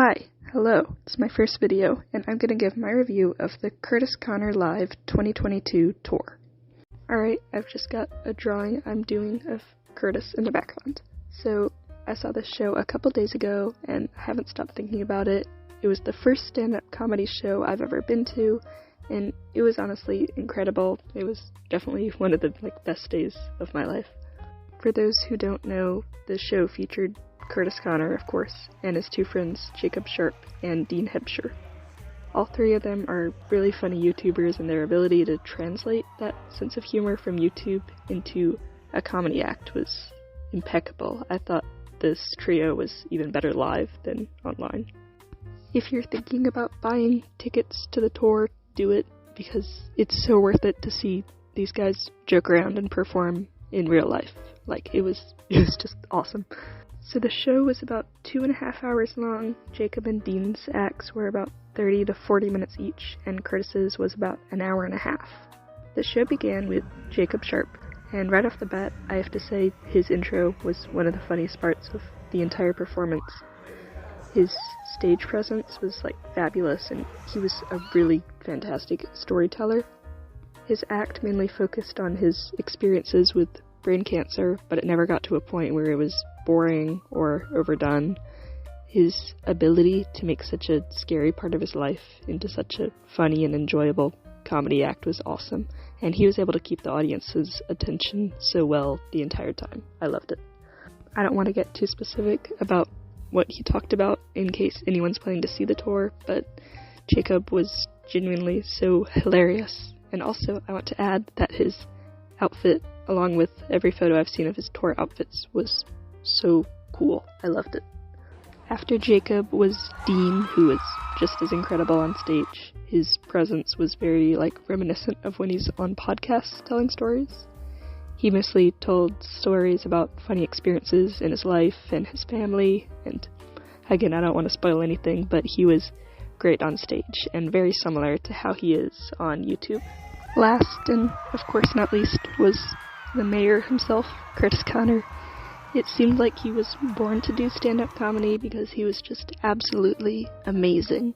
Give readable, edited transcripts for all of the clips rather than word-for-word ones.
Hi, hello, it's my first video, and I'm going to give my review of the Kurtis Conner Live 2022 tour. Alright, I've just got a drawing I'm doing of Kurtis in the background. So, I saw this show a couple days ago, and I haven't stopped thinking about it. It was the first stand-up comedy show I've ever been to, and it was honestly incredible. It was definitely one of the best days of my life. For those who don't know, the show featured Kurtis Conner, of course, and his two friends, Sharpe and Hebscher. All three of them are really funny YouTubers, and their ability to translate that sense of humor from YouTube into a comedy act was impeccable. I thought this trio was even better live than online. If you're thinking about buying tickets to the tour, do it, because it's so worth it to see these guys joke around and perform in real life. It was just awesome. So the show was about 2.5 hours long. Jacob and Dean's acts were about 30 to 40 minutes each, and Kurtis's was about an hour and a half. The show began with Sharpe, and right off the bat, I have to say his intro was one of the funniest parts of the entire performance. His stage presence was fabulous, and he was a really fantastic storyteller. His act mainly focused on his experiences with brain cancer, but it never got to a point where it was boring or overdone. His ability to make such a scary part of his life into such a funny and enjoyable comedy act was awesome, and he was able to keep the audience's attention so well the entire time. I loved it. I don't want to get too specific about what he talked about in case anyone's planning to see the tour, but Jacob was genuinely so hilarious, and also I want to add that his outfit, along with every photo I've seen of his tour outfits, was so cool. I loved it. After Jacob was Dean, who was just as incredible on stage. His presence was very reminiscent of when he's on podcasts telling stories. He mostly told stories about funny experiences in his life and his family, and again, I don't want to spoil anything, but he was great on stage and very similar to how he is on YouTube. Last, and of course not least, was the mayor himself, Kurtis Conner. It seemed like he was born to do stand-up comedy because he was just absolutely amazing.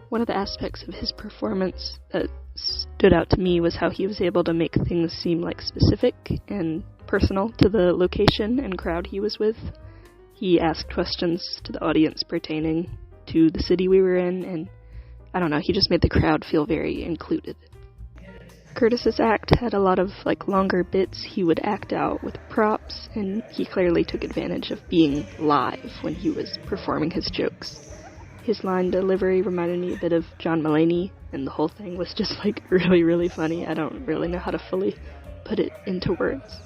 One of the aspects of his performance that stood out to me was how he was able to make things seem specific and personal to the location and crowd he was with. He asked questions to the audience pertaining to the city we were in, and I don't know, he just made the crowd feel very included. Kurtis's act had a lot of longer bits he would act out with props, and he clearly took advantage of being live when he was performing his jokes. His line delivery reminded me a bit of John Mulaney, and the whole thing was just really, really funny. I don't really know how to fully put it into words.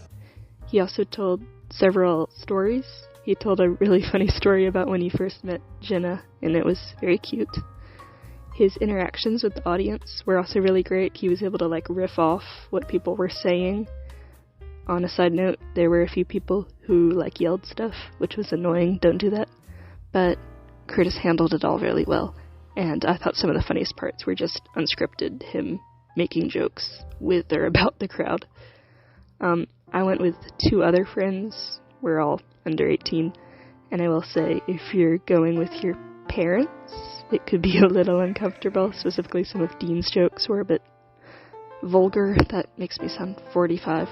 He also told several stories. He told a really funny story about when he first met Jenna, and it was very cute. His interactions with the audience were also really great. He was able to riff off what people were saying. On a side note, there were a few people who yelled stuff, which was annoying. Don't do that. But Kurtis handled it all really well, and I thought some of the funniest parts were just unscripted, him making jokes with or about the crowd. I went with 2 other friends. We're all under 18, and I will say, if you're going with your parents, it could be a little uncomfortable. Specifically, some of Dean's jokes were a bit vulgar. That makes me sound 45,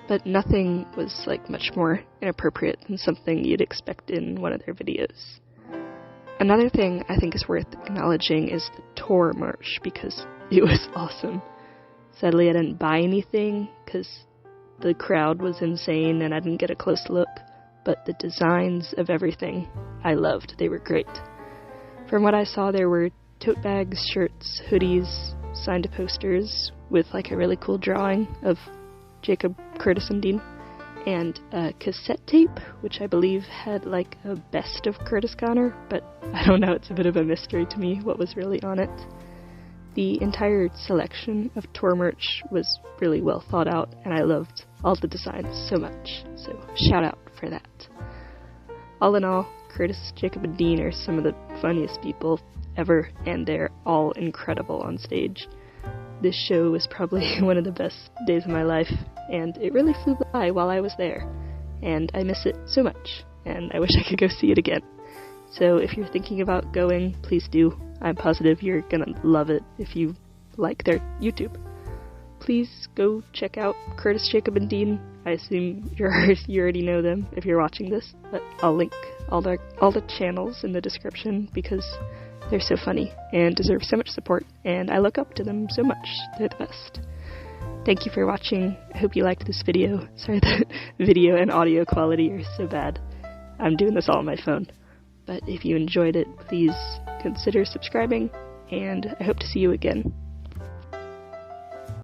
but nothing was much more inappropriate than something you'd expect in one of their videos. Another thing I think is worth acknowledging is the tour merch, because it was awesome. Sadly, I didn't buy anything because the crowd was insane and I didn't get a close look, but the designs of everything I loved. They were great. From what I saw, there were tote bags, shirts, hoodies, signed posters with a really cool drawing of Jacob, Kurtis, and Dean, and a cassette tape, which I believe had a best of Kurtis Conner, but I don't know, it's a bit of a mystery to me what was really on it. The entire selection of tour merch was really well thought out, and I loved all the designs so much, so shout out for that. All in all, Kurtis, Jacob, and Dean are some of the funniest people ever, and they're all incredible on stage. This show was probably one of the best days of my life, and it really flew by while I was there, and I miss it so much, and I wish I could go see it again. So if you're thinking about going, please do. I'm positive you're gonna love it if you like their YouTube. Please go check out Kurtis, Jacob, and Dean. I assume you already know them if you're watching this, but I'll link all the channels in the description because they're so funny and deserve so much support, and I look up to them so much. They're the best. Thank you for watching. I hope you liked this video. Sorry the video and audio quality are so bad. I'm doing this all on my phone. But if you enjoyed it, please consider subscribing, and I hope to see you again.